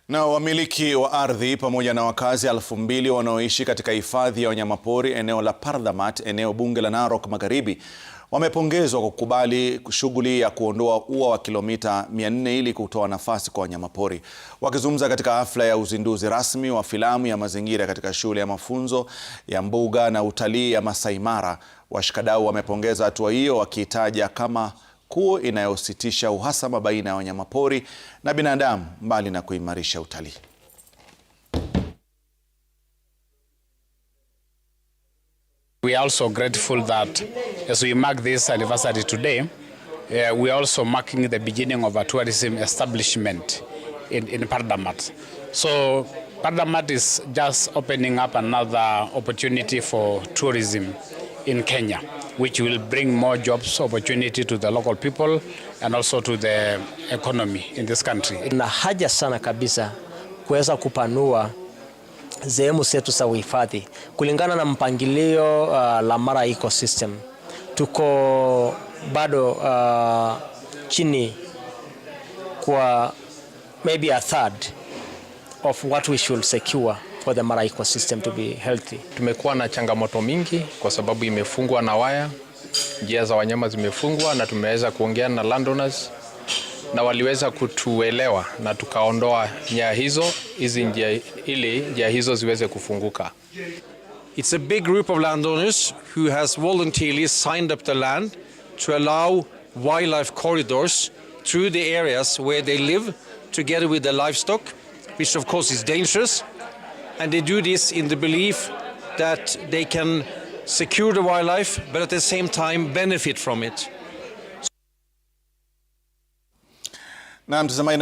Na wamiliki wa ardhi pamoja na wakazi 2000 wanaoishi katika hifadhi ya wanyamapori eneo la Pardamat, eneo bunge la Narok Magharibi, wamepongezwa kwa kukubali shughuli ya kuondoa ua wa kilomita 400 ili kutoa nafasi kwa wanyamapori. Wakizungumza katika hafla ya uzinduzi rasmi wa filamu ya mazingira katika shule ya mafunzo ya mbuga na utalii ya Masai Mara, washikadau wamepongeza hatua hiyo wakiitaja kama kuu inayositisha uhasama baina ya wanyamapori na binadamu mbali na kuimarisha utalii. We are also grateful that as we mark this anniversary today, we are also marking the beginning of a tourism establishment in Pardamat. So Pardamat is just opening up another opportunity for tourism in Kenya, which will bring more jobs opportunity to the local people and also to the economy in this country. Na haja sana kabisa kuweza kupanua sehemu zetu za uhifadhi kulingana na mpangilio la Mara ecosystem. Tuko bado chini kwa maybe a third of what we should secure for the Mara ecosystem to be healthy. Tumekuwa na changamoto mingi kwa sababu imefungwa na waya, njia za wanyama zimefungwa, na tumeweza kuongea na landowners na waliweza kutuelewa na tukaondoa njia hizo, ili njia hizo ziweze kufunguka. It's a big group of landowners who has voluntarily signed up the land to allow wildlife corridors through the areas where they live together with the livestock, which of course is dangerous. And they do this in the belief that they can secure the wildlife, but at the same time benefit from it. Na mtazamaji